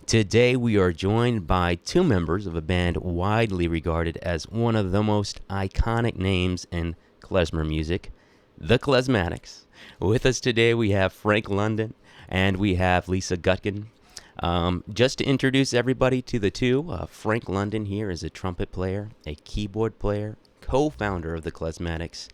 Today we are joined by two members of a band widely regarded as one of the most iconic names in klezmer music, the Klezmatics. With us today we have Frank London and we have Lisa Gutkin. Just to introduce everybody to the two, Frank London here is a trumpet player, a keyboard player, co-founder of the Klezmatics,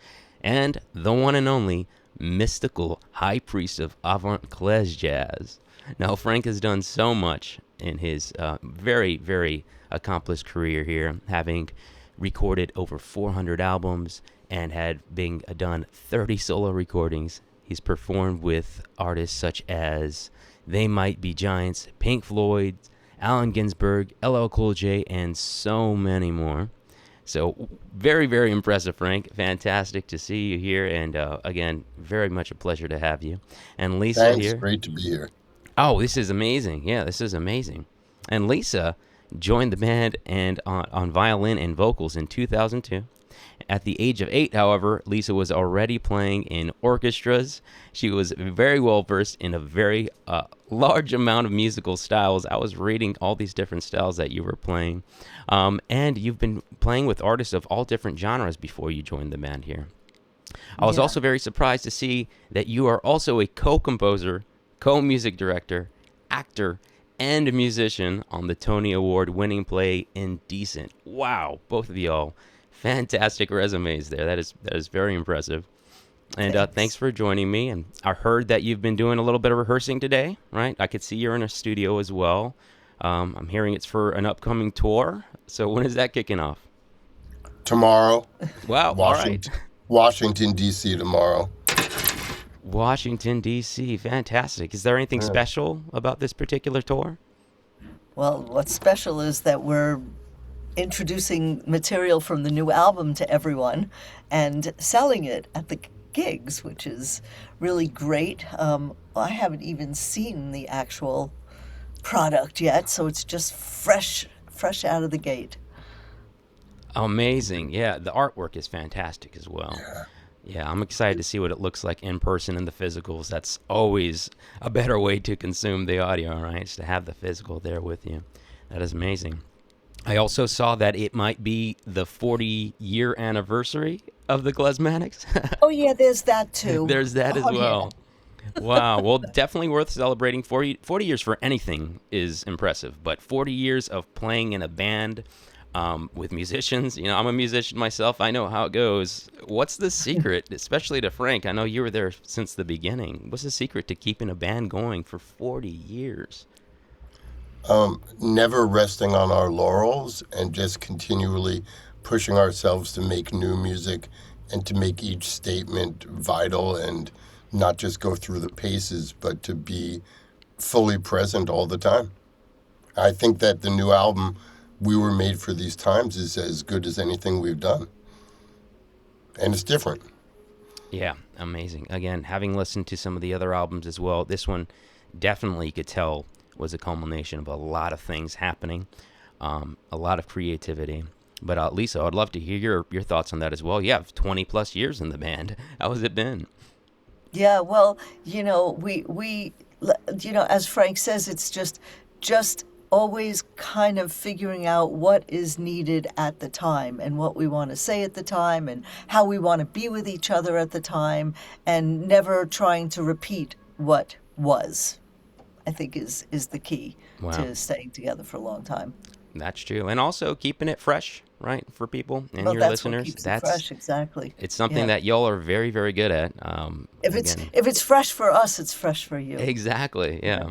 and the one and only mystical high priest of avant-klez jazz. Now, Frank has done so much in his very, very accomplished career here, having recorded over 400 albums and had been done 30 solo recordings. He's performed with artists such as They Might Be Giants, Pink Floyd, Allen Ginsberg, LL Cool J, and so many more. So very, very impressive, Frank. Fantastic to see you here. And again, very much a pleasure to have you. And Lisa Thanks. here. Great to be here. Oh, this is amazing. Yeah, this is amazing. And Lisa joined the band and on violin and vocals in 2002. At the age of 8, however, Lisa was already playing in orchestras. She was very well versed in a very large amount of musical styles. I was reading all these different styles that you were playing. And you've been playing with artists of all different genres before you joined the band here. I was also very surprised to see that you are also a co-composer, co-music director, actor, and a musician on the Tony Award-winning play Indecent. Wow, both of y'all. Fantastic resumes there. That is very impressive. And thanks for joining me. And I heard that you've been doing a little bit of rehearsing today, right? I could see you're in a studio as well. I'm hearing it's for an upcoming tour. So when is that kicking off? Tomorrow. Wow, Washington, all right. Washington, D.C. tomorrow. Washington, D.C. Fantastic. Is there anything special about this particular tour? Well, what's special is that we're introducing material from the new album to everyone and selling it at the gigs, which is really great. I haven't even seen the actual product yet, so it's just fresh out of the gate. Amazing. Yeah, the artwork is fantastic as well. Yeah, I'm excited to see what it looks like in person in the physicals. That's always a better way to consume the audio, right? Is to have the physical there with you. That is amazing. I also saw that it might be the 40-year anniversary of the Klezmatics. Oh, yeah, there's that too. There's that as well. Yeah. Wow. Well, definitely worth celebrating. 40 years for anything is impressive, but 40 years of playing in a band with musicians. You know, I'm a musician myself. I know how it goes. What's the secret, especially to Frank? I know you were there since the beginning. What's the secret to keeping a band going for 40 years? Never resting on our laurels and just continually pushing ourselves to make new music and to make each statement vital and not just go through the paces, but to be fully present all the time. I think that the new album, We Were Made for These Times, is as good as anything we've done. And it's different. Yeah, amazing. Again, having listened to some of the other albums as well, this one definitely you could tell was a culmination of a lot of things happening, a lot of creativity. But Lisa, I'd love to hear your thoughts on that as well. You have 20 plus years in the band. How has it been? Yeah, well, we as Frank says, it's just always kind of figuring out what is needed at the time and what we want to say at the time and how we want to be with each other at the time, and never trying to repeat what was, I think is the key to staying together for a long time. That's true. And also keeping it fresh, right, for people and your That's listeners. what keeps it fresh, exactly. It's something that y'all are very, very good at. If it's fresh for us, it's fresh for you. Exactly, yeah.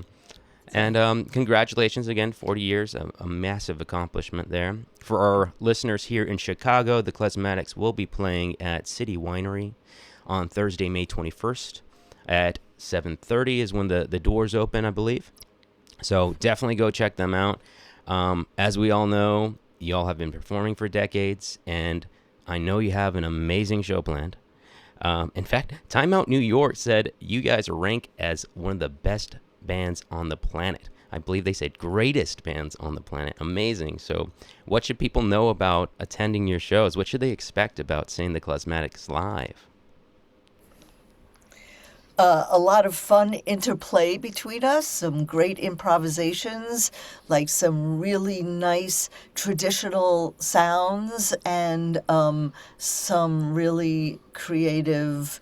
And congratulations again, 40 years, a massive accomplishment there. For our listeners here in Chicago, the Klezmatics will be playing at City Winery on Thursday, May 21st at 7:30 is when the doors open, I believe. So definitely go check them out. As we all know, y'all have been performing for decades, and I know you have an amazing show planned. In fact, Time Out New York said you guys rank as one of the best bands on the planet. I believe they said greatest bands on the planet. Amazing. So what should people know about attending your shows? What should they expect about seeing the Klezmatics live? A lot of fun interplay between us, some great improvisations, like some really nice traditional sounds, and some really creative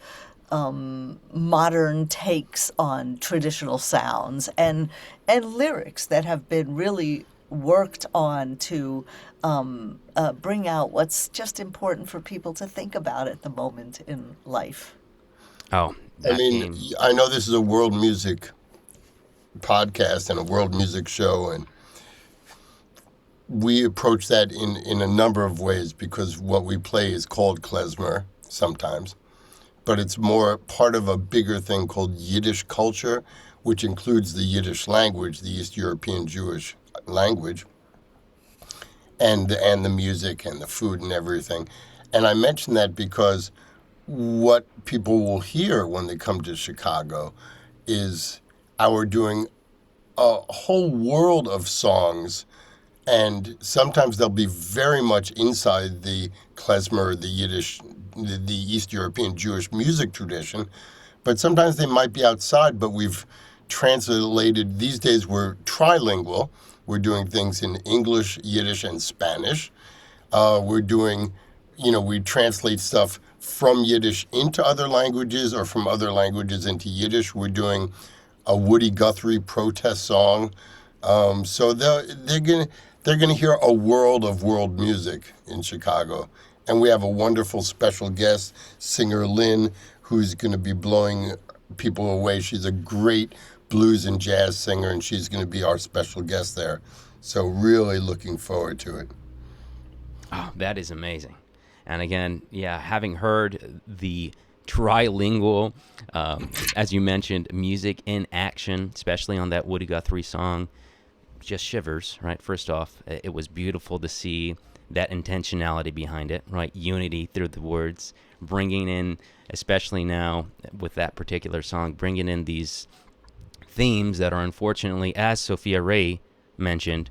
modern takes on traditional sounds, and lyrics that have been really worked on to bring out what's just important for people to think about at the moment in life. Oh, I that mean, came. I know this is a world music podcast and a world music show, and we approach that in a number of ways because what we play is called klezmer sometimes, but it's more part of a bigger thing called Yiddish culture, which includes the Yiddish language, the East European Jewish language, and the music and the food and everything. And I mention that because what people will hear when they come to Chicago is our doing a whole world of songs, and sometimes they'll be very much inside the klezmer, the Yiddish, the East European Jewish music tradition, but sometimes they might be outside. But we've translated. These days we're trilingual. We're doing things in English, Yiddish, and Spanish. We're doing, we translate stuff from Yiddish into other languages or from other languages into Yiddish. We're doing a Woody Guthrie protest song. So they're gonna hear a world of world music in Chicago, and we have a wonderful special guest singer Lynn, who's going to be blowing people away. She's a great blues and jazz singer, and she's going to be our special guest there. So really looking forward to it. Oh, that is amazing. And again, yeah, having heard the trilingual, as you mentioned, music in action, especially on that Woody Guthrie song, just shivers, right? First off, it was beautiful to see that intentionality behind it, right? Unity through the words, bringing in, especially now with that particular song, bringing in these themes that are unfortunately, as Sophia Ray mentioned,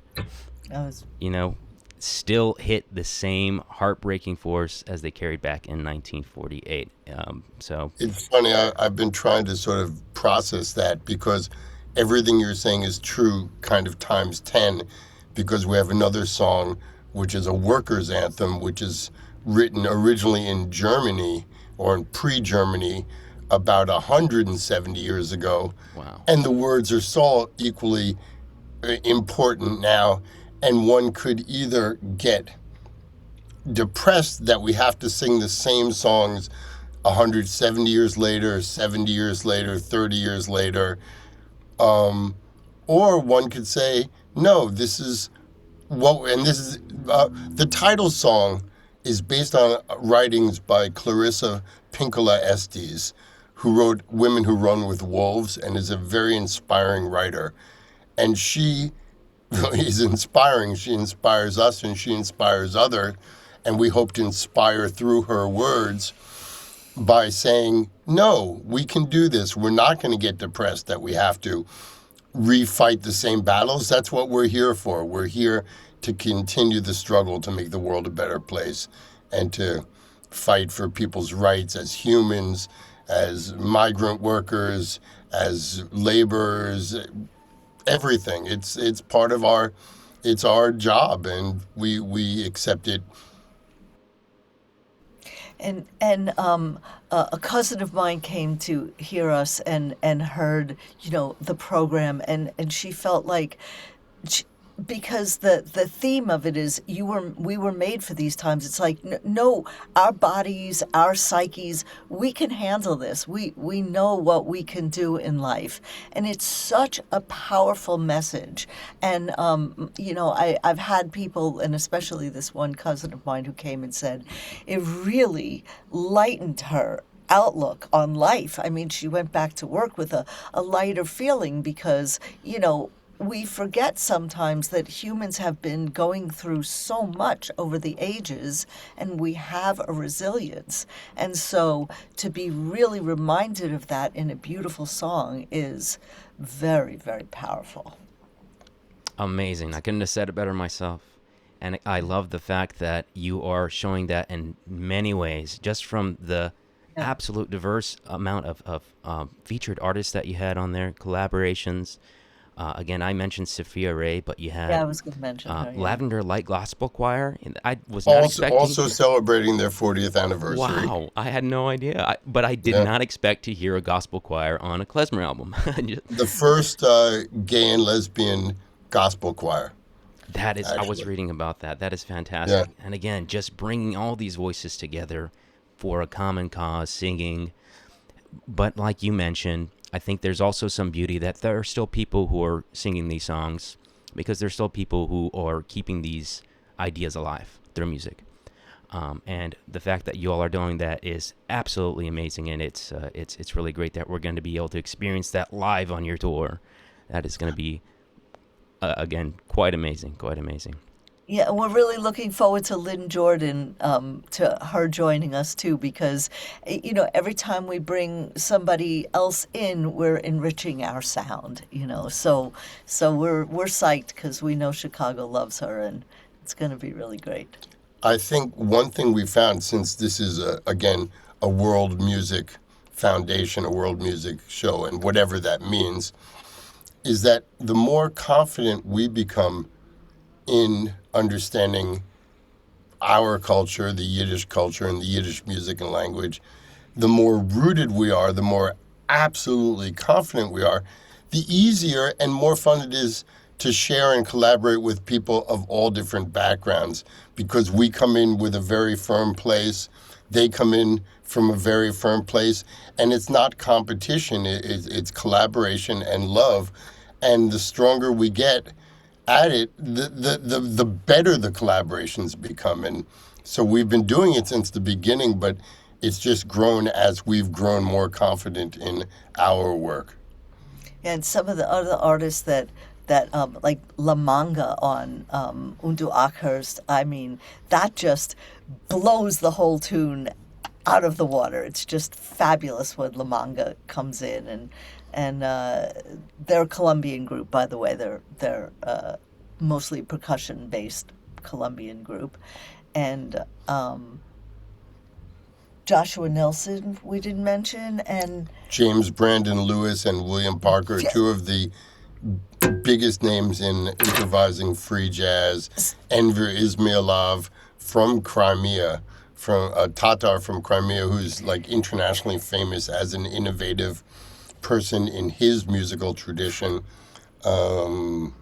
That was you know, still hit the same heartbreaking force as they carried back in 1948. So, It's funny, I've been trying to sort of process that because everything you're saying is true, kind of times 10, because we have another song, which is a workers' anthem, which is written originally in Germany or in pre Germany about 170 years ago. wow. And the words are so equally important now. And one could either get depressed that we have to sing the same songs 170 years later, 70 years later, 30 years later. Or one could say, no, this is and this is the title song is based on writings by Clarissa Pinkola Estes, who wrote Women Who Run with Wolves and is a very inspiring writer. And she is inspiring. She inspires us and she inspires others. And we hope to inspire through her words by saying, no, we can do this. We're not going to get depressed that we have to refight the same battles. That's what we're here for. We're here to continue the struggle to make the world a better place and to fight for people's rights as humans, as migrant workers, as laborers, everything. It's part of it's our job, and we accept it. and a cousin of mine came to hear us and heard the program, and she felt like sh because the theme of it is we were made for these times. It's like, no, our bodies, our psyches, we can handle this. We know what we can do in life, and it's such a powerful message. And I've had people, and especially this one cousin of mine who came and said it really lightened her outlook on life. I mean, she went back to work with a lighter feeling because, we forget sometimes that humans have been going through so much over the ages, and we have a resilience. And so to be really reminded of that in a beautiful song is very, very powerful. Amazing. I couldn't have said it better myself. And I love the fact that you are showing that in many ways, just from the Yeah. absolute diverse amount of featured artists that you had on there, collaborations. Again, I mentioned Sophia Ray, but you Yeah, I had was going to mention her. Yeah. Lavender Light Gospel Choir. And I was not expecting. Also celebrating their 40th anniversary. Wow, I had no idea. But I did Yeah. not expect to hear a gospel choir on a Klezmer album. The first gay and lesbian gospel choir, That is, I was actually. reading about that. That is Yeah. fantastic. And again, just bringing all these voices together for a common cause, singing. But like you mentioned, I think there's also some beauty that there are still people who are singing these songs because there's still people who are keeping these ideas alive through music. And the fact that you all are doing that is absolutely amazing, and it's really great that we're going to be able to experience that live on your tour. That is going to be again quite amazing, quite amazing. Yeah, and we're really looking forward to Lynn Jordan, to her joining us too, because every time we bring somebody else in, we're enriching our sound. So we're psyched because we know Chicago loves her, and it's going to be really great. I think one thing we found, since this is, again, a world music foundation, a world music show, and whatever that means, is that the more confident we become in understanding our culture, the Yiddish culture, and the Yiddish music and language, the more rooted we are, the more absolutely confident we are, the easier and more fun it is to share and collaborate with people of all different backgrounds, because we come in with a very firm place, they come in from a very firm place, and it's not competition, it's collaboration and love. And the stronger we get at it, the better the collaborations become. And so we've been doing it since the beginning, but it's just grown as we've grown more confident in our work. And some of the other artists that like La Manga on Undu Ackhurst, I mean, that just blows the whole tune out of the water. It's just fabulous when La Manga comes in, and they're a Colombian group, by the way. They're mostly percussion based Colombian group, and Joshua Nelson we didn't mention, and James Brandon Lewis and William Parker, two of the biggest names in improvising free jazz. Enver Ismailov from Crimea, from a Tatar from Crimea, who's like internationally famous as an innovative person in his musical tradition. And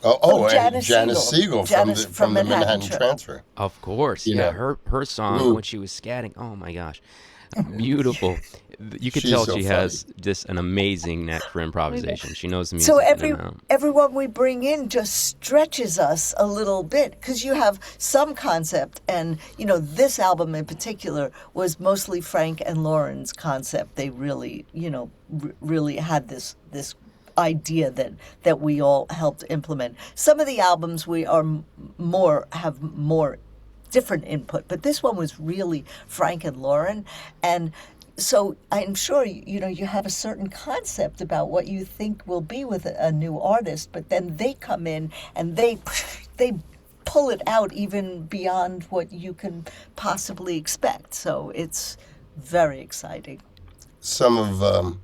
Janice Siegel from the Manhattan Transfer. Of course, You yeah. know, Her song Ooh, when she was scatting. Oh my gosh, beautiful. You could she's tell so she funny. has just an amazing kneck for improvisation. She knows the so music in and out. everyone we bring in just stretches us a little bit, because you have some concept, and this album in particular was mostly Frank and Lauren's concept. They really really had this idea that we all helped implement. Some of the albums we are have more different input, but this one was really Frank and Lauren. And so I'm sure you have a certain concept about what you think will be with a new artist, but then they come in and they pull it out even beyond what you can possibly expect. So it's very exciting. Some of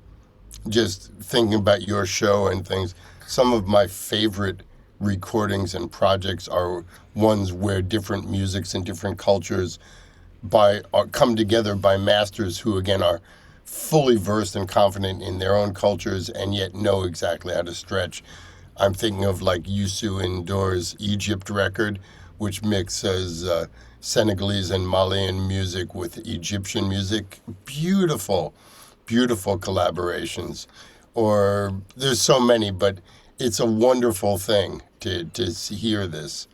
just thinking about your show and things, some of my favorite recordings and projects are ones where different musics and different cultures come together by masters who, again, are fully versed and confident in their own cultures and yet know exactly how to stretch. I'm thinking of like Youssou N'Dour's Egypt record, which mixes Senegalese and Malian music with Egyptian music. Beautiful, beautiful collaborations. Or there's so many, but it's a wonderful thing to hear this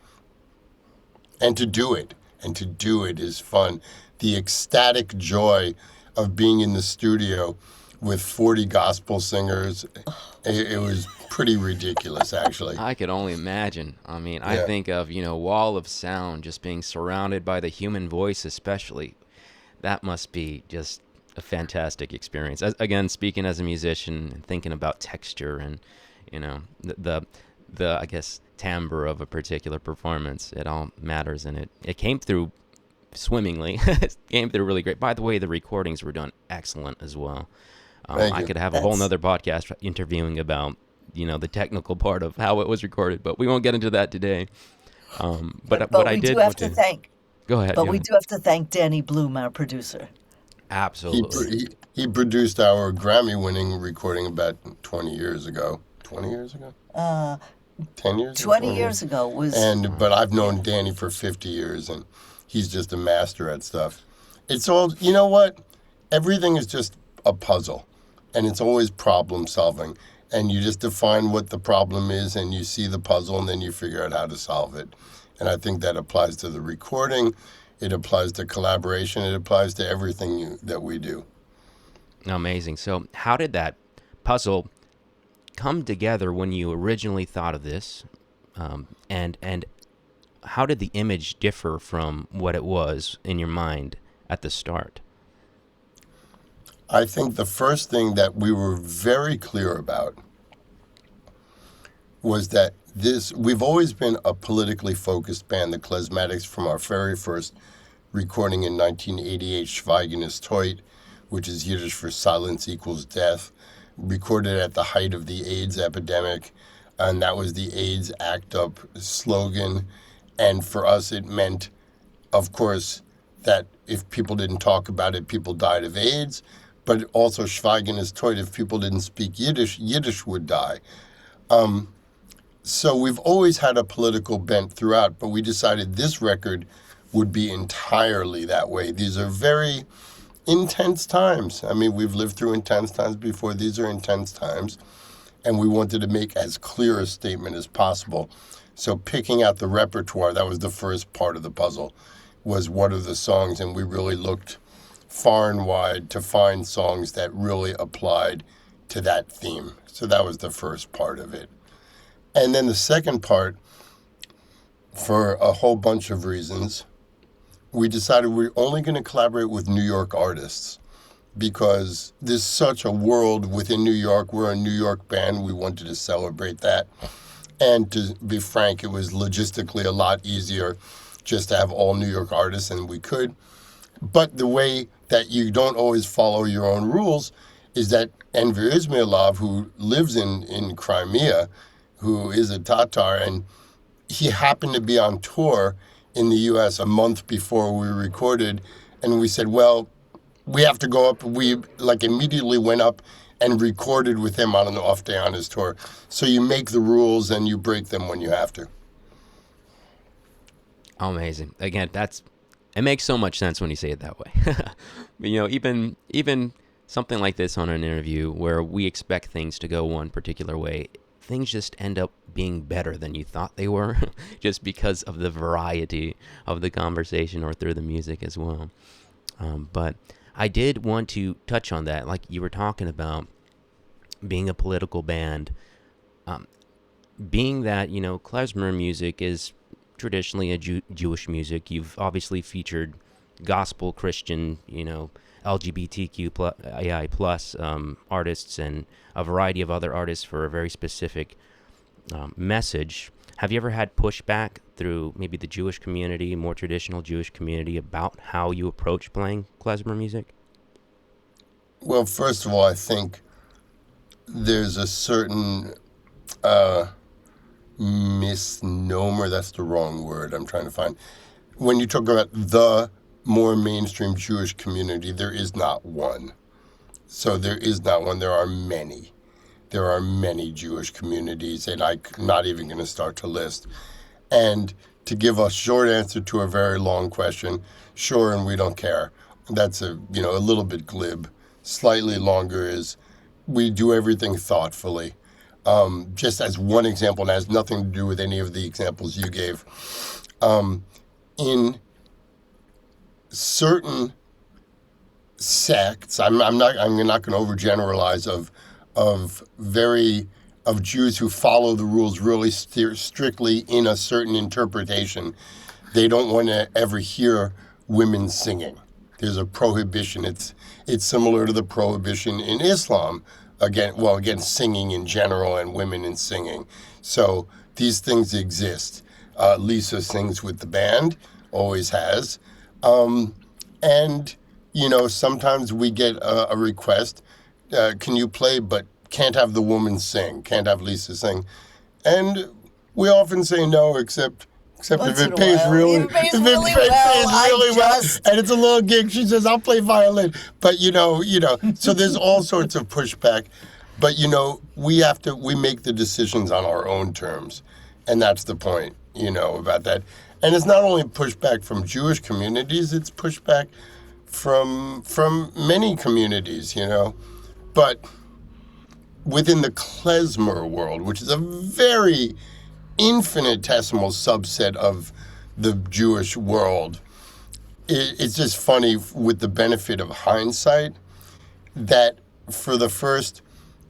and to do it. And to do it is fun. The ecstatic joy of being in the studio with 40 gospel singers, it was pretty ridiculous, actually. I could only imagine. I mean, I Yeah. think of, wall of sound, just being surrounded by the human voice, especially. That must be just a fantastic experience. Again, speaking as a musician and thinking about texture and, the I guess timbre of a particular performance, it all matters, and it came through swimmingly. Came through really great. By the way, the recordings were done excellent as well. Thank I you. could have a whole That's nother podcast interviewing about the technical part of how it was recorded, but we won't get into that today. But what but I we do did have want to to thank go ahead. but Go we ahead. do have to thank Danny Bloom, our producer. He, Absolutely. pr- he he produced our Grammy-winning recording about 20 years ago. 20 years ago? 10 years ago? 20 20 years? years ago was And but I've known Danny for 50 years, and he's just a master at stuff. It's all, you know what? Everything is just a puzzle, and it's always problem solving. And you just define what the problem is, and you see the puzzle, and then you figure out how to solve it. And I think that applies to the recording, it applies to collaboration, it applies to everything that we do. Amazing. So, how did that puzzle come together when you originally thought of this? And how did the image differ from what it was in your mind at the start? I think the first thing that we were very clear about was that we've always been a politically focused band, the Klezmatics, from our very first recording in 1988, Schweigen ist Tot, which is Yiddish for silence equals death, recorded at the height of the AIDS epidemic, and that was the AIDS ACT UP slogan. And for us, it meant, of course, that if people didn't talk about it, people died of AIDS, but also Schweigen ist Tot, if people didn't speak Yiddish, Yiddish would die. So we've always had a political bent throughout, but we decided this record would be entirely that way. These are very intense times. I mean, we've lived through intense times before. These are intense times. And we wanted to make as clear a statement as possible. So picking out the repertoire, that was the first part of the puzzle, was what are the songs? And we really looked far and wide to find songs that really applied to that theme. So that was the first part of it. And then the second part, for a whole bunch of reasons, we decided we're only going to collaborate with New York artists because there's such a world within New York. We're a New York band. We wanted to celebrate that. And to be frank, it was logistically a lot easier just to have all New York artists, and we could. But the way that you don't always follow your own rules is that Enver Ismailov, who lives in Crimea, who is a Tatar, and he happened to be on tour in the U.S. a month before we recorded, and we said, well, we have to go up. We immediately went up and recorded with him on an off day on his tour. So you make the rules and you break them when you have to. Amazing. Again, it makes so much sense when you say it that way. But, even something like this on an interview where we expect things to go one particular way, things just end up being better than you thought they were, just because of the variety of the conversation or through the music as well. But I did want to touch on that, like you were talking about being a political band, being that, klezmer music is traditionally a Jewish music. You've obviously featured gospel Christian, LGBTQ plus, AI plus artists and a variety of other artists for a very specific message. Have you ever had pushback through maybe the Jewish community, more traditional Jewish community, about how you approach playing klezmer music? Well, first of all, I think there's a certain misnomer. That's the wrong word I'm trying to find. When you talk about the more mainstream Jewish community, there is not one. So there is not one. There are many. There are many Jewish communities, and I'm not even going to start to list. And to give a short answer to a very long question, sure, and we don't care. That's a little bit glib. Slightly longer is we do everything thoughtfully. Just as one example, and it has nothing to do with any of the examples you gave. In certain sects, I'm not going to overgeneralize of Jews who follow the rules really strictly in a certain interpretation. They don't want to ever hear women singing. There's a prohibition. It's similar to the prohibition in Islam against singing in general and women in singing. So these things exist. Lisa sings with the band, always has. And, sometimes we get a request, can you play, but can't have the woman sing, can't have Lisa sing. And we often say no, except if Once in it a pays while. really, It pays if it really well. pays really well, just and it's a little gig, she says, I'll play violin. But, so there's all sorts of pushback. But, we make the decisions on our own terms. And that's the point, about that. And it's not only pushback from Jewish communities, it's pushback from many communities, But within the klezmer world, which is a very infinitesimal subset of the Jewish world, it's just funny with the benefit of hindsight that for the first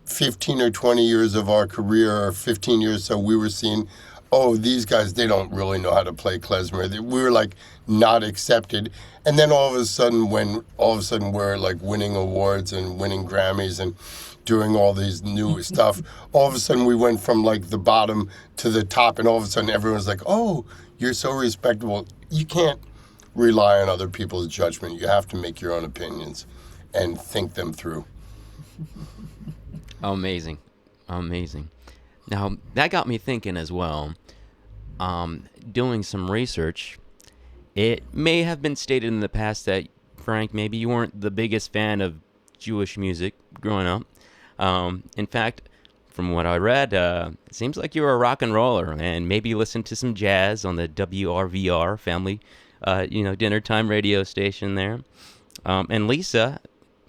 15 or 20 years of our career, or 15 years so, we were seeing, oh, these guys, they don't really know how to play klezmer. We were like not accepted. And then all of a sudden we're like winning awards and winning Grammys and doing all these new stuff, all of a sudden we went from like the bottom to the top, and all of a sudden everyone's like, oh, you're so respectable. You can't rely on other people's judgment. You have to make your own opinions and think them through. Amazing. Amazing. Now, that got me thinking as well. Doing some research, it may have been stated in the past that, Frank, maybe you weren't the biggest fan of Jewish music growing up. In fact, from what I read, it seems like you were a rock and roller and maybe listened to some jazz on the WRVR family, dinner time radio station there. And Lisa,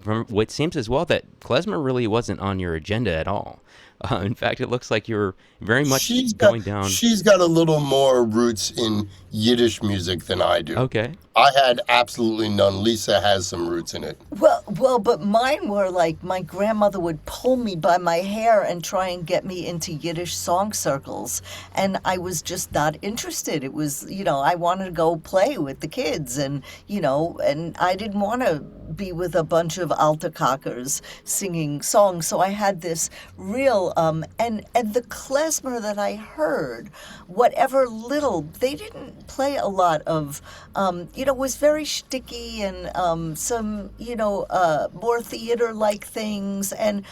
from what seems as well, that klezmer really wasn't on your agenda at all. In fact, it looks like you're very much going down. She's got a little more roots in Yiddish music than I do. Okay. I had absolutely none. Lisa has some roots in it. Well, but mine were like my grandmother would pull me by my hair and try and get me into Yiddish song circles, and I was just not interested. It was, I wanted to go play with the kids, and and I didn't want to be with a bunch of alta cockers singing songs. So I had this real and the klezmer that I heard, whatever little, they didn't play a lot of was very shticky and some more theater-like things, and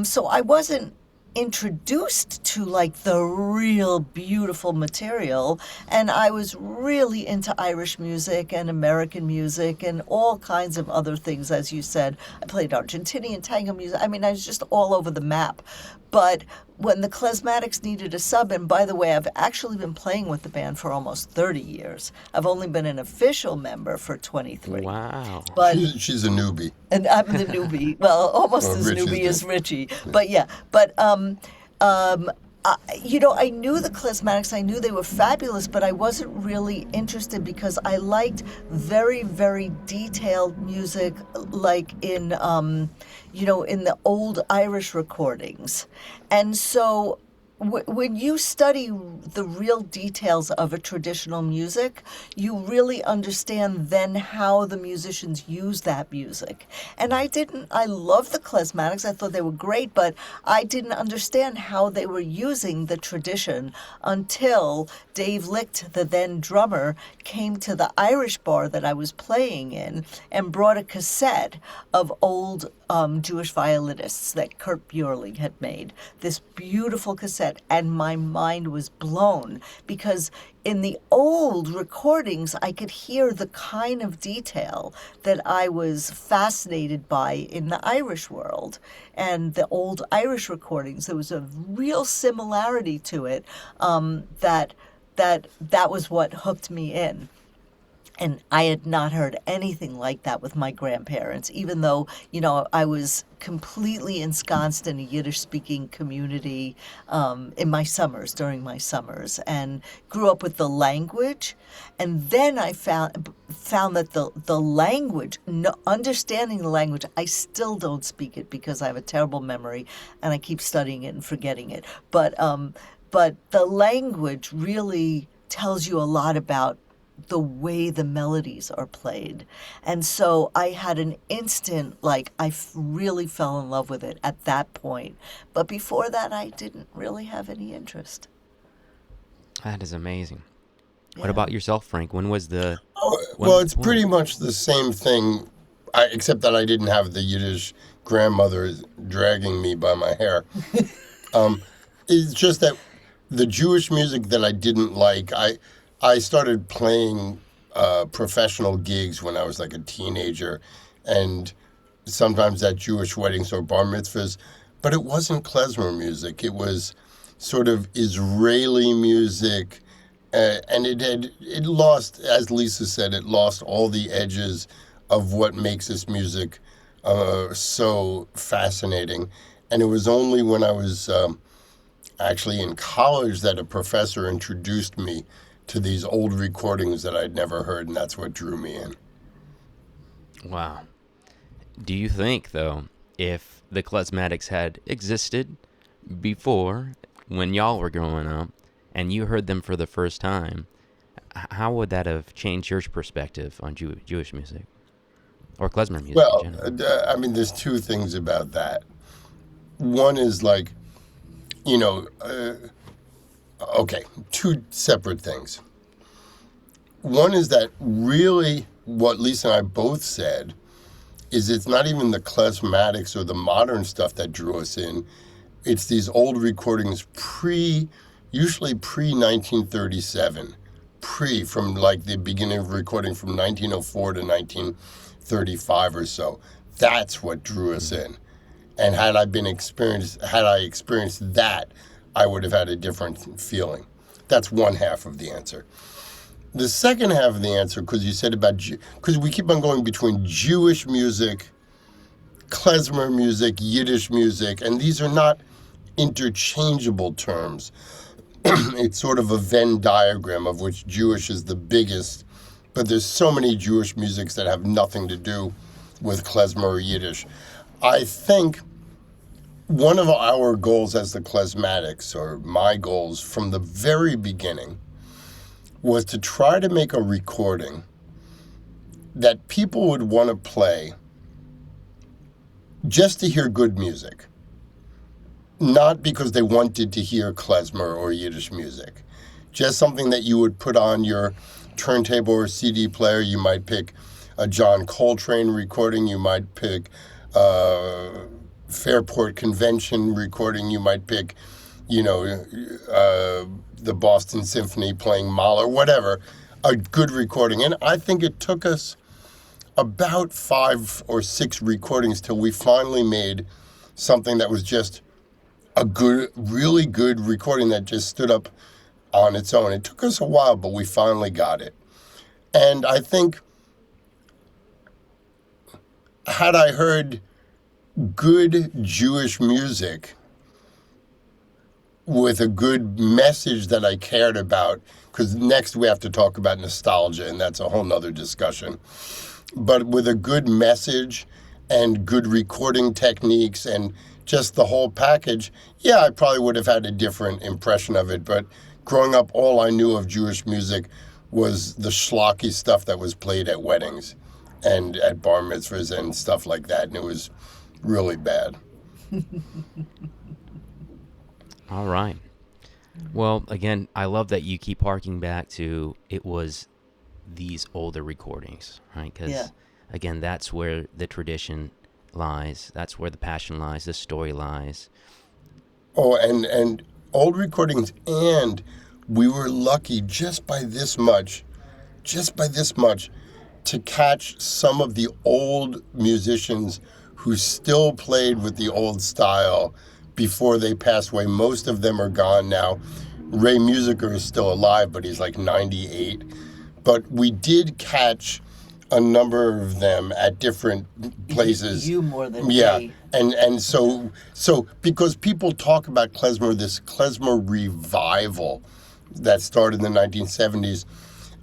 so I wasn't introduced to like the real beautiful material, and I was really into Irish music and American music and all kinds of other things. As you said, I played Argentinian tango music. I mean, I was just all over the map. But when the Klezmatics needed a sub, and by the way, I've actually been playing with the band for almost 30 years. I've only been an official member for 23. Wow. But She's a newbie. and I'm the newbie. Well, almost as Rich is newbie as the- Richie. But yeah. But I knew the Klezmatics. I knew they were fabulous, but I wasn't really interested because I liked very, very detailed music, like in in the old Irish recordings, and so. When you study the real details of a traditional music, you really understand then how the musicians use that music. And I love the Klezmatics, I thought they were great, but I didn't understand how they were using the tradition until Dave Licht, the then drummer, came to the Irish bar that I was playing in and brought a cassette of old Jewish violinists that Kurt Bjorling had made. This beautiful cassette, and my mind was blown because in the old recordings I could hear the kind of detail that I was fascinated by in the Irish world. And the old Irish recordings, there was a real similarity to it, that was what hooked me in. And I had not heard anything like that with my grandparents, even though, I was completely ensconced in a Yiddish-speaking community in my summers, during my summers, and grew up with the language. And then I found that the language, understanding the language, I still don't speak it because I have a terrible memory and I keep studying it and forgetting it. But the language really tells you a lot about the way the melodies are played. And so I had an instant, I really fell in love with it at that point. But before that, I didn't really have any interest. That is amazing. What Yeah. about yourself, Frank? When was the Oh, when well, was the it's point? pretty much the same thing, except that I didn't have the Yiddish grandmother dragging me by my hair. It's just that the Jewish music that I didn't like, I started playing professional gigs when I was like a teenager, and sometimes at Jewish weddings or bar mitzvahs, but it wasn't klezmer music. It was sort of Israeli music, and it lost, as Lisa said, it lost all the edges of what makes this music so fascinating. And it was only when I was actually in college that a professor introduced me to these old recordings that I'd never heard, and that's what drew me in. Wow. Do you think, though, if the Klezmatics had existed before, when y'all were growing up, and you heard them for the first time, how would that have changed your perspective on Jewish music or klezmer music in Well, general? I mean, there's two things about that. One is like, you know, okay, two separate things. One is that really what Lisa and I both said is it's not even the klezmatics or the modern stuff that drew us in. It's these old recordings usually pre 1937, from like the beginning of recording from 1904 to 1935 or so. That's what drew us in. And had I experienced that, I would have had a different feeling. That's one half of the answer. The second half of the answer, because you said about, because we keep on going between Jewish music, klezmer music, Yiddish music, and these are not interchangeable terms. It's sort of a Venn diagram of which Jewish is the biggest, but there's so many Jewish musics that have nothing to do with klezmer or Yiddish. I think one of our goals as the Klezmatics, or my goals from the very beginning, was to try to make a recording that people would want to play just to hear good music, not because they wanted to hear klezmer or Yiddish music. Just something that you would put on your turntable or CD player. You might pick a John Coltrane recording. You might pick Fairport Convention recording. You might pick, the Boston Symphony playing Mahler, whatever, a good recording. And I think it took us about 5 or 6 recordings till we finally made something that was just a good, really good recording that just stood up on its own. It took us a while, but we finally got it. And I think had I heard good Jewish music with a good message that I cared about, because next we have to talk about nostalgia, and that's a whole nother discussion. But with a good message and good recording techniques and just the whole package, yeah, I probably would have had a different impression of it. But growing up, all I knew of Jewish music was the schlocky stuff that was played at weddings and at bar mitzvahs and stuff like that, and it was really bad. All right. Well, again, I love that you keep harking back to it was these older recordings, right? Yeah. Because, again, that's where the tradition lies. That's where the passion lies, the story lies. Oh, and old recordings, and we were lucky just by this much, to catch some of the old musicians who still played with the old style before they passed away. Most of them are gone now. Ray Musiker is still alive, but he's like 98. But we did catch a number of them at different places. You more than Yeah, me. and so because people talk about klezmer, this klezmer revival that started in the 1970s,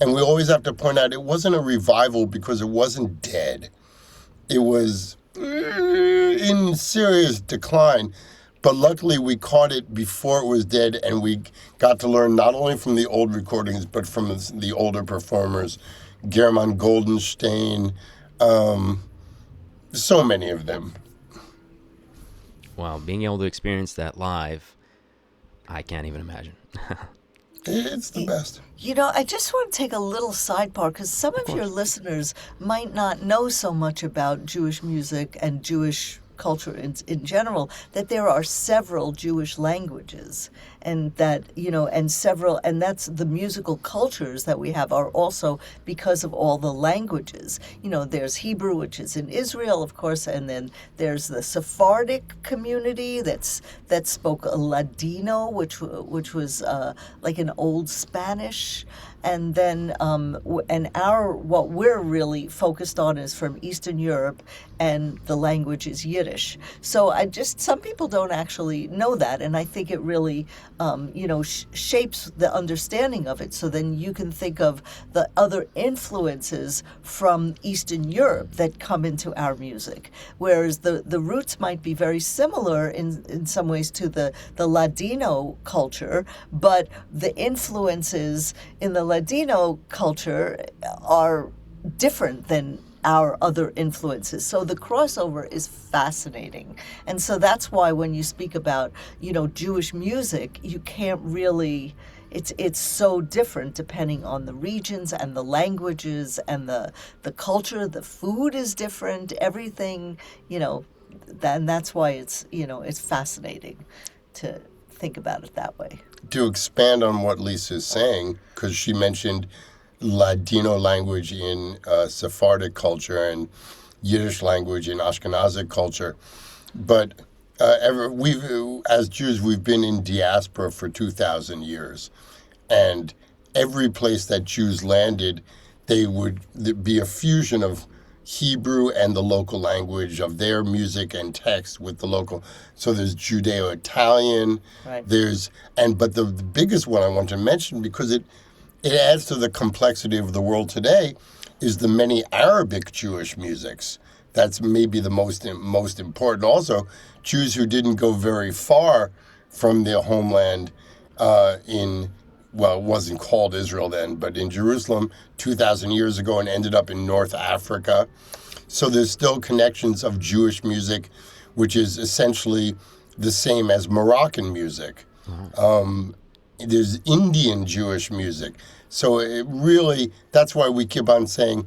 and we always have to point out it wasn't a revival because it wasn't dead. It was in serious decline. But luckily, we caught it before it was dead, and we got to learn not only from the old recordings, but from the older performers, German Goldenstein, so many of them. Wow, being able to experience that live, I can't even imagine. It's the best. You know, I just want to take a little sidebar because some Of of your course. listeners might not know so much about Jewish music and Jewish culture in general, that there are several Jewish languages, and that, you know, and that's the musical cultures that we have are also because of all the languages. You know, there's Hebrew, which is in Israel, of course, and then there's the Sephardic community that spoke Ladino, which was like an old Spanish, and then and what we're really focused on is from Eastern Europe, and the language is Yiddish. So some people don't actually know that, and I think it really shapes the understanding of it. So then you can think of the other influences from Eastern Europe that come into our music, whereas the roots might be very similar in some ways to the Ladino culture, but the influences in the Ladino culture are different than our other influences. So the crossover is fascinating. And so that's why when you speak about, Jewish music, you can't really it's so different depending on the regions and the languages and the culture. The food is different, everything, and that's why it's fascinating to think about it that way. To expand on what Lisa's saying, because she mentioned Ladino language in Sephardic culture and Yiddish language in Ashkenazic culture, but we've as Jews we've been in diaspora for 2,000 years, and every place that Jews landed, they would be a fusion of Hebrew and the local language of their music and text with the local. So there's Judeo-Italian. Right. But the biggest one I want to mention, because it adds to the complexity of the world today, is the many Arabic Jewish musics. That's maybe the most important. Also, Jews who didn't go very far from their homeland it wasn't called Israel then, but in Jerusalem 2,000 years ago, and ended up in North Africa. So there's still connections of Jewish music, which is essentially the same as Moroccan music. There's Indian Jewish music. So that's why we keep on saying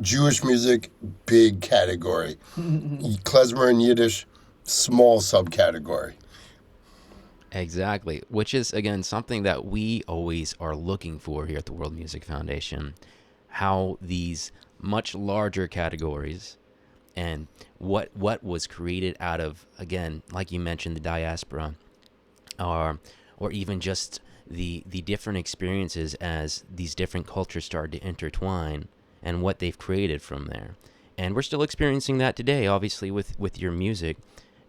Jewish music, big category. Klezmer and Yiddish, small subcategory. Exactly, which is, again, something that we always are looking for here at the World Music Foundation, how these much larger categories and what was created out of, again, like you mentioned, the diaspora, or even just the different experiences as these different cultures started to intertwine and what they've created from there. And we're still experiencing that today, obviously, with your music.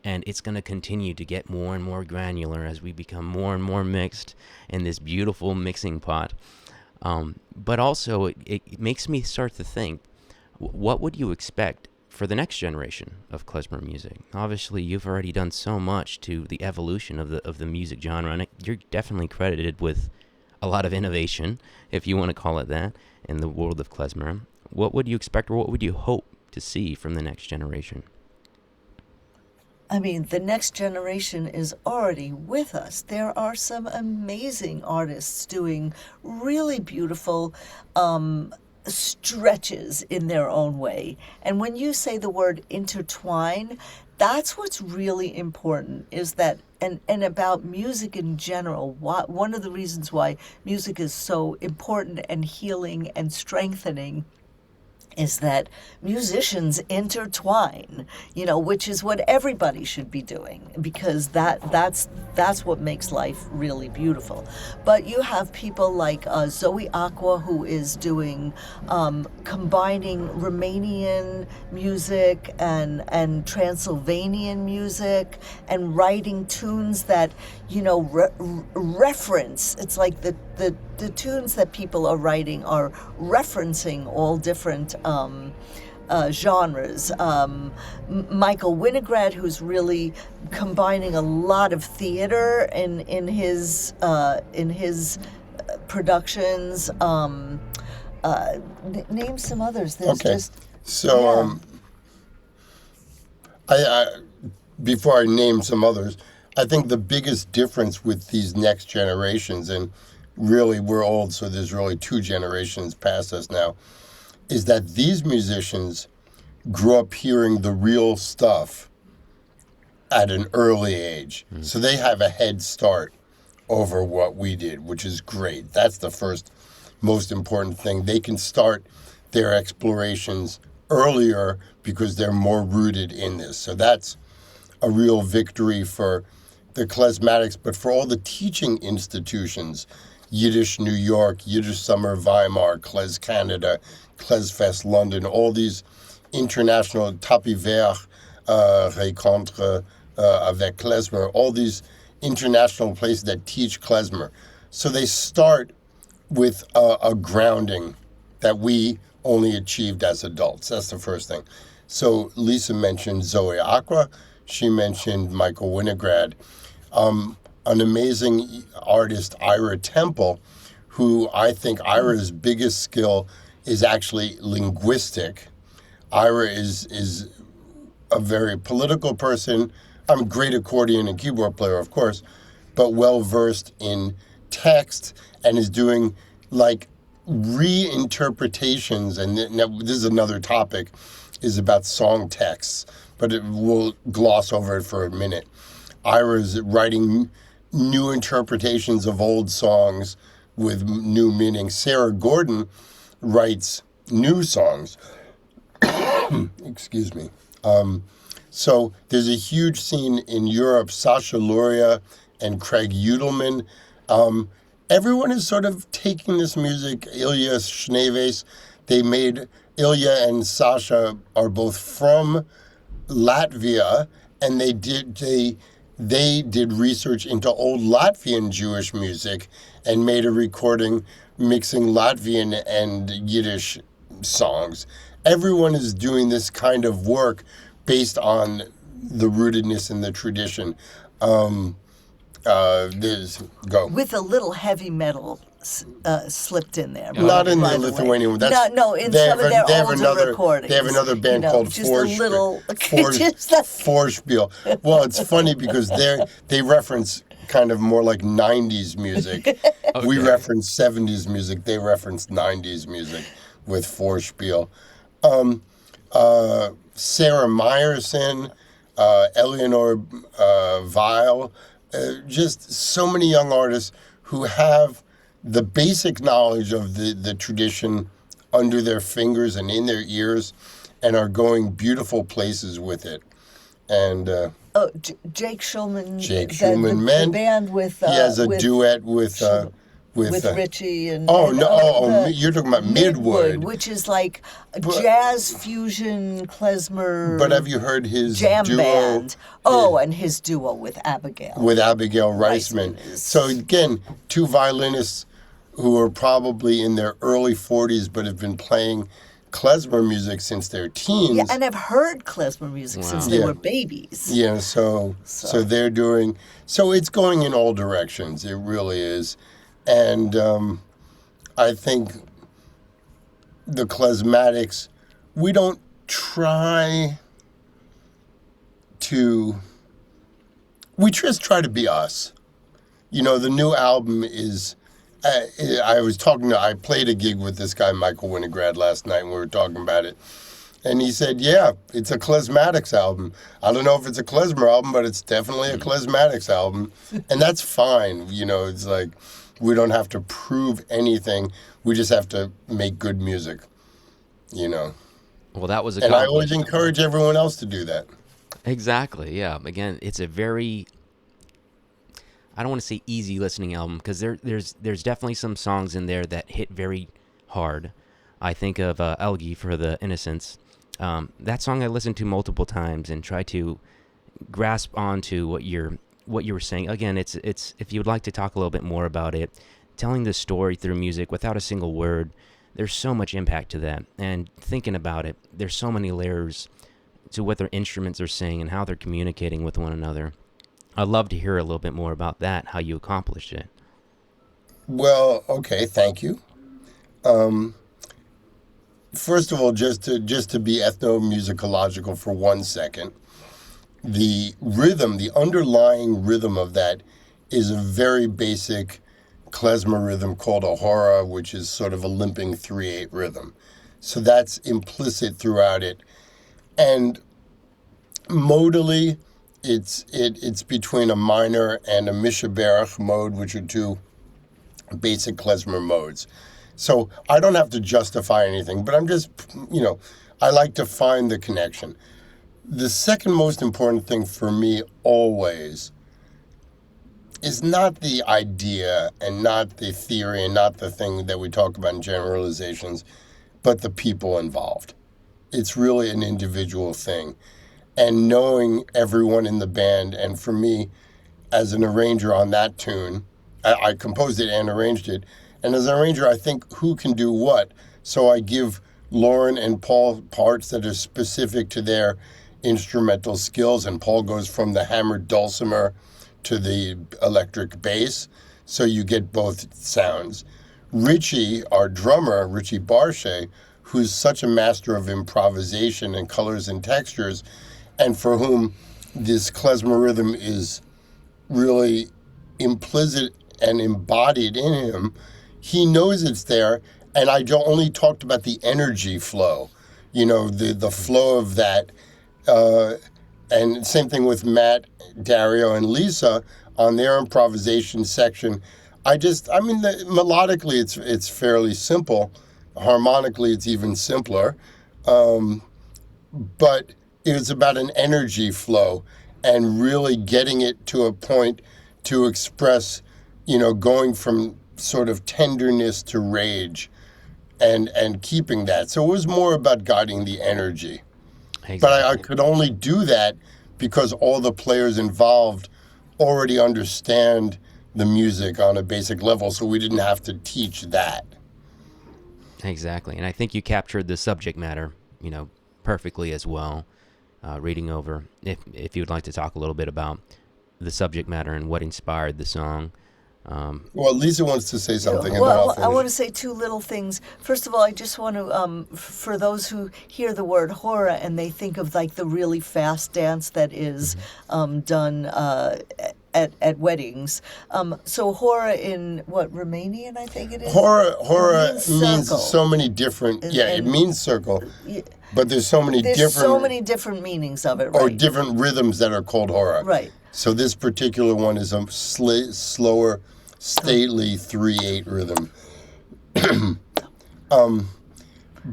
And it's going to continue to get more and more granular as we become more and more mixed in this beautiful mixing pot. But also, it makes me start to think, what would you expect for the next generation of klezmer music? Obviously, you've already done so much to the evolution of the music genre, and you're definitely credited with a lot of innovation, if you want to call it that, in the world of klezmer. What would you expect, or what would you hope to see from the next generation? I mean, the next generation is already with us. There are some amazing artists doing really beautiful stretches in their own way. And when you say the word intertwine, that's what's really important, is that, and about music in general, one of the reasons why music is so important and healing and strengthening is that musicians intertwine, which is what everybody should be doing, because that's what makes life really beautiful. But you have people like Zoe Aqua, who is doing combining Romanian music and Transylvanian music, and writing tunes that reference. It's like the tunes that people are writing are referencing all different genres. Michael Winograd, who's really combining a lot of theater in his productions. Name some others. There's Okay. just So I before I name some others, I think the biggest difference with these next generations, and really, we're old, so there's really 2 generations past us now, is that these musicians grew up hearing the real stuff at an early age. So they have a head start over what we did, which is great. That's the first most important thing. They can start their explorations earlier because they're more rooted in this. So that's a real victory for the Klezmatics, but for all the teaching institutions, Yiddish New York, Yiddish Summer Weimar, Klez Canada, Klezfest London, all these international tapis vert rencontres avec Klezmer, all these international places that teach Klezmer. So they start with a grounding that we only achieved as adults. That's the first thing. So Lisa mentioned Zoe Aqua. She mentioned Michael Winograd. An amazing artist, Ira Temple, who I think Ira's biggest skill is actually linguistic. Ira is a very political person. I'm a great accordion and keyboard player, of course, but well-versed in text and is doing like reinterpretations. And this is another topic, is about song texts, but we'll gloss over it for a minute. Ira's writing new interpretations of old songs with new meaning. Sarah Gordon writes new songs. Excuse me. So there's a huge scene in Europe. Sasha Luria and Craig Udelman. Everyone is sort of taking this music. Ilya Schneeves, they made, Ilya and Sasha are both from Latvia, and they did research into old Latvian Jewish music and made a recording mixing Latvian and Yiddish songs. Everyone is doing this kind of work based on the rootedness in the tradition. Go. With a little heavy metal slipped in there. Not in by the Lithuanian one. That's, no, in some of their older recordings. They have another band called just a little Vorspiel. Well, it's funny because they reference kind of more like 90s music. Okay. We reference 70s music. They reference 90s music with Vorspiel. Sarah Meyerson, Eleanor Weil, just so many young artists who have the basic knowledge of the tradition under their fingers and in their ears and are going beautiful places with it. And Jake Schulman, the band with he has a duet with Richie and you're talking about Midwood, which is like a jazz fusion klezmer. But have you heard his jam duo? Band? Oh, and his duo with Abigail Reisman. So again, 2 violinists who are probably in their early 40s but have been playing klezmer music since their teens. Yeah, and have heard klezmer music since they were babies. Yeah, so they're doing, so it's going in all directions. It really is. And I think the Klezmatics, we don't try to, we just try to be us. You know, the new album is, I played a gig with this guy, Michael Winograd, last night, and we were talking about it. And he said, yeah, it's a Klezmatics album. I don't know if it's a Klezmer album, but it's definitely a Klezmatics album. And that's fine. You know, it's like, we don't have to prove anything. We just have to make good music, you know. Well, that was and I always encourage everyone else to do that. Exactly, yeah. Again, it's a very, I don't want to say easy listening album, because there's definitely some songs in there that hit very hard. I think of Elgie for the Innocents. That song I listened to multiple times and try to grasp onto what you were saying. Again, it's if you would like to talk a little bit more about it, telling the story through music without a single word, there's so much impact to that. And thinking about it, there's so many layers to what their instruments are saying and how they're communicating with one another. I'd love to hear a little bit more about that, how you accomplished it. Well, okay, thank you. First of all, just to be ethnomusicological for 1 second, the rhythm, the underlying rhythm of that is a very basic klezmer rhythm called a hora, which is sort of a limping 3/8 rhythm. So that's implicit throughout it. And modally, it's between a minor and a mishaberach mode, which are two basic klezmer modes. So I don't have to justify anything, but I'm just, I like to find the connection. The second most important thing for me always is not the idea and not the theory and not the thing that we talk about in generalizations, but the people involved. It's really an individual thing. And knowing everyone in the band, and for me, as an arranger on that tune, I composed it and arranged it. And as an arranger, I think who can do what. So I give Lauren and Paul parts that are specific to their instrumental skills. And Paul goes from the hammered dulcimer to the electric bass. So you get both sounds. Richie, our drummer, Richie Barshay, who's such a master of improvisation and colors and textures, and for whom this klezmer rhythm is really implicit and embodied in him, he knows it's there. And I only talked about the energy flow, the flow of that. And same thing with Matt, Dario, and Lisa on their improvisation section. Melodically, it's fairly simple. Harmonically, it's even simpler. But it's about an energy flow and really getting it to a point to express, going from sort of tenderness to rage and keeping that. So it was more about guiding the energy. Exactly. But I could only do that because all the players involved already understand the music on a basic level, so we didn't have to teach that. Exactly. And I think you captured the subject matter, perfectly as well. Reading over, if you would like to talk a little bit about the subject matter and what inspired the song. Well, Lisa wants to say something, and then Well, I'll finish. I want to say two little things. First of all, I just want to, for those who hear the word hora and they think of like the really fast dance that is done at weddings. So hora in Romanian, I think it is. Hora It means circle. so many different. It means circle, but there's so many There's different. so many different meanings of it, Or right? different rhythms that are called hora. Right. So this particular one is a slower, stately 3/8 rhythm.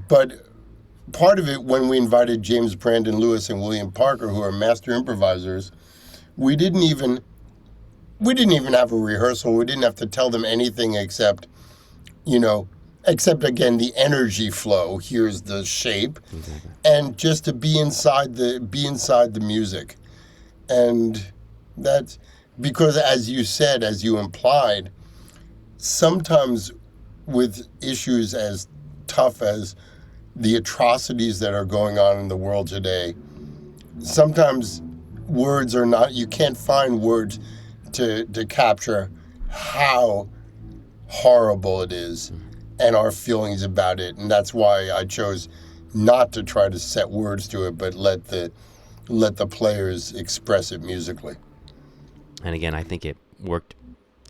But part of it, when we invited James Brandon Lewis and William Parker, who are master improvisers, we didn't even have a rehearsal. We didn't have to tell them anything except again the energy flow. Here's the shape, and just to be inside the music, and that's because, as you said, as you implied, sometimes with issues as tough as the atrocities that are going on in the world today, sometimes words are not. You can't find words to capture how horrible it is and our feelings about it. And that's why I chose not to try to set words to it, but let the players express it musically. And again, I think it worked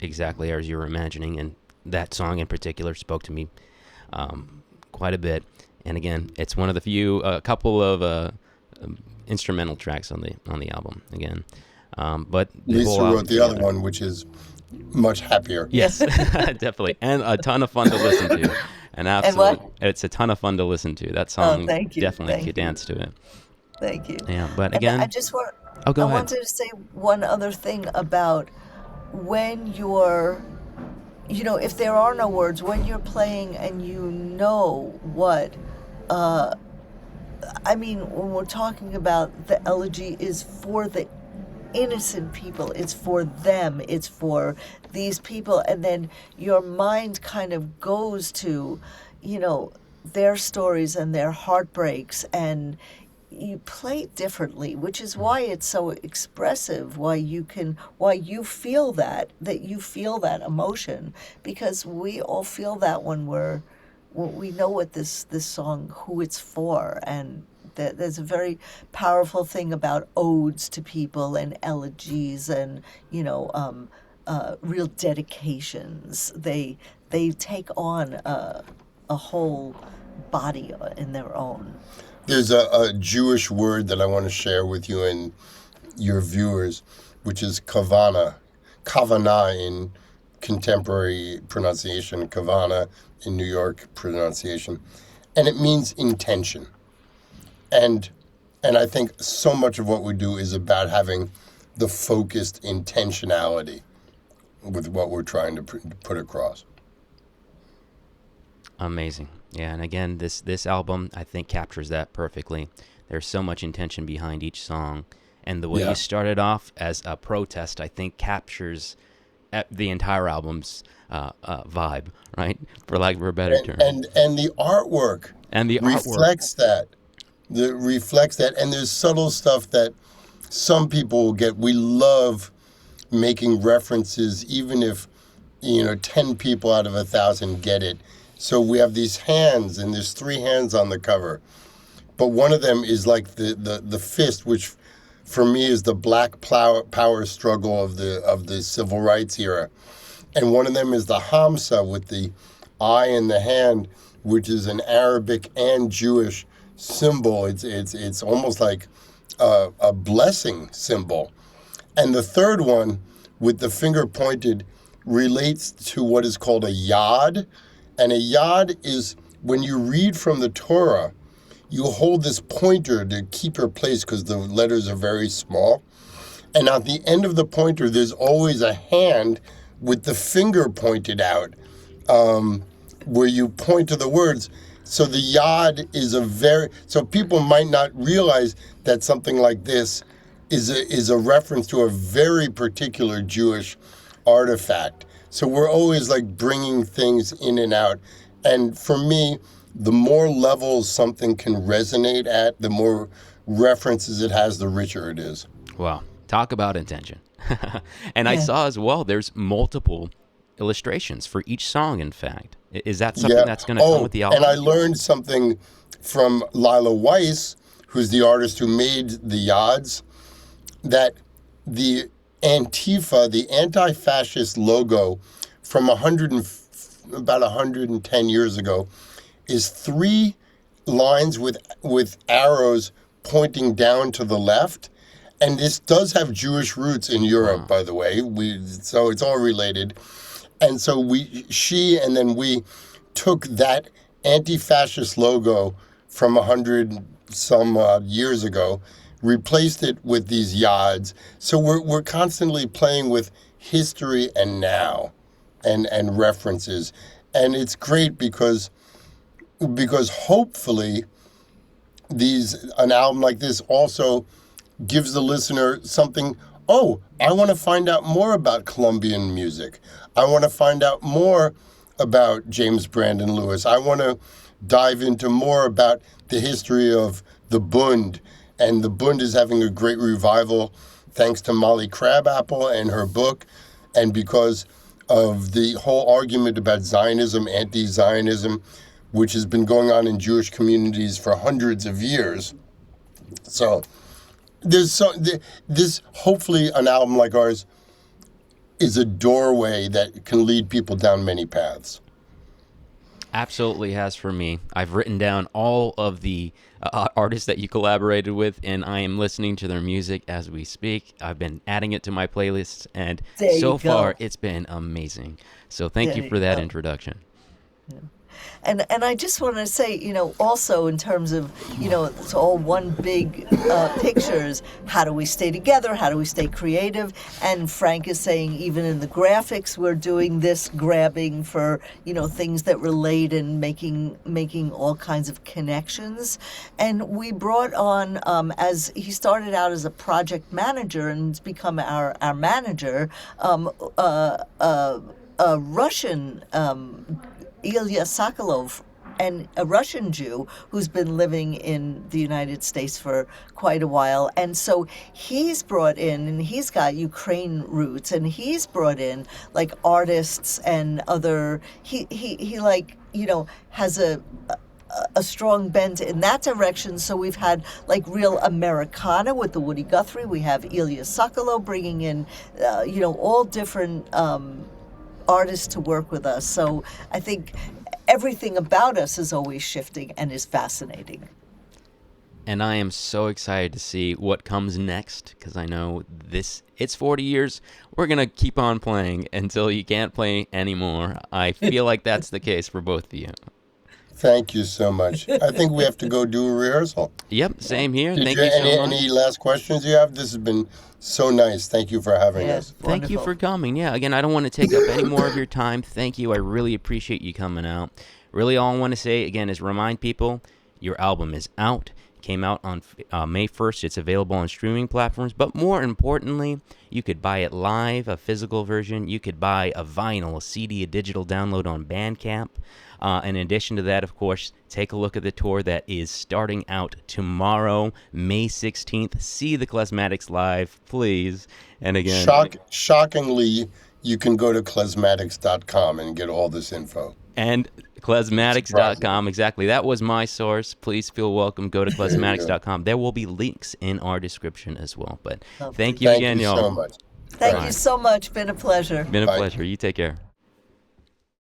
exactly as you were imagining, and that song in particular spoke to me quite a bit. And again, it's one of the few, a couple of instrumental tracks on the album. Again, but Lisa wrote the other one, which is much happier. Yes, definitely, and a ton of fun to listen to. And absolutely, it's a ton of fun to listen to. That song, thank you. definitely, Thank you dance to it. Thank you. Yeah, but And again, I just want. Oh, go I ahead. wanted to say one other thing about when you're, if there are no words, when you're playing and you know what, when we're talking about the elegy is for the innocent people, it's for them, it's for these people, and then your mind kind of goes to, their stories and their heartbreaks, and you play differently, which is why it's so expressive, why you feel that you feel that emotion, because we all feel that when we know what this song, who it's for. And there's a very powerful thing about odes to people and elegies and real dedications. They take on a whole body in their own. There's a Jewish word that I want to share with you and your viewers, which is kavana. Kavana in contemporary pronunciation, kavana in New York pronunciation. And it means intention. And I think so much of what we do is about having the focused intentionality with what we're trying to put across. Amazing. Yeah, and again, this album I think captures that perfectly. There's so much intention behind each song, and the way Yeah. you started off as a protest, I think captures the entire album's vibe, right? For lack of a better term. And the artwork And the artwork. reflects that. Reflects that, and there's subtle stuff that some people will get. We love making references, even if 10 people out of 1,000 get it. So we have these hands, and there's 3 hands on the cover, but one of them is like the fist, which for me is the black power struggle of the civil rights era, and one of them is the Hamsa with the eye in the hand, which is an Arabic and Jewish symbol. It's almost like a blessing symbol. And the third one, with the finger pointed, relates to what is called a yad. And a yad is when you read from the Torah, you hold this pointer to keep your place because the letters are very small. And at the end of the pointer, there's always a hand with the finger pointed out, where you point to the words. So the yad is so people might not realize that something like this is a reference to a very particular Jewish artifact. So we're always like bringing things in and out. And for me, the more levels something can resonate at, the more references it has, the richer it is. Wow. Talk about intention. And I Yeah. saw as well, there's multiple illustrations for each song, in fact. Is that something that's going to come with the album? And I learned something from Lila Weiss, who's the artist who made the Yads, that the Antifa, the anti-fascist logo from about 110 years ago, is 3 lines with arrows pointing down to the left. And this does have Jewish roots in Europe, by the way. So it's all related. And so she and then we took that anti-fascist logo from 100 some years ago, replaced it with these yads. So we're constantly playing with history and now, and references, and it's great because hopefully an album like this also gives the listener something. Oh, I want to find out more about Colombian music. I want to find out more about James Brandon Lewis. I want to dive into more about the history of the Bund. And the Bund is having a great revival thanks to Molly Crabapple and her book, and because of the whole argument about Zionism, anti-Zionism, which has been going on in Jewish communities for hundreds of years. So this hopefully an album like ours is a doorway that can lead people down many paths. Absolutely has for me. I've written down all of the artists that you collaborated with, and I am listening to their music as we speak. I've been adding it to my playlists, and There so you go. far it's been amazing. So thank There you you for that go. introduction. And I just want to say, also in terms of, it's all one big pictures. How do we stay together? How do we stay creative? And Frank is saying even in the graphics, we're doing this grabbing for, things that relate and making all kinds of connections. And we brought on, as he started out as a project manager and has become our manager, a Russian Ilya Sokolov, and a Russian Jew who's been living in the United States for quite a while. And so he's brought in, and he's got Ukraine roots, and he's brought in like artists and other, he has a strong bent in that direction. So we've had like real Americana with the Woody Guthrie. We have Ilya Sokolow bringing in, all different artists to work with us. So I think everything about us is always shifting and is fascinating. And I am so excited to see what comes next, because I know it's 40 years. We're going to keep on playing until you can't play anymore. I feel like that's the case for both of you. Thank you so much. I think we have to go do a rehearsal. Yep, same here. Did Thank you, you so any, much. any last questions you have? This has been so nice. Thank you for having Yeah. us. Thank you Wonderful. for coming. Yeah, again, I don't want to take up any more of your time. Thank you. I really appreciate you coming out. Really, all I want to say, again, is remind people your album is out. Came out on May 1st. It's available on streaming platforms. But more importantly, you could buy it live, a physical version. You could buy a vinyl, a CD, a digital download on Bandcamp. In addition to that, of course, take a look at the tour that is starting out tomorrow, May 16th. See the Klezmatics live, please. And again, Shockingly, you can go to klezmatics.com and get all this info. and klezmatics.com, exactly. That was my source. Please feel welcome. Go to klezmatics.com. There will be links in our description as well. But thank you Thank again, you y'all. so much. Thank Right. you so much. Been a pleasure. Been a Bye. pleasure. You take care.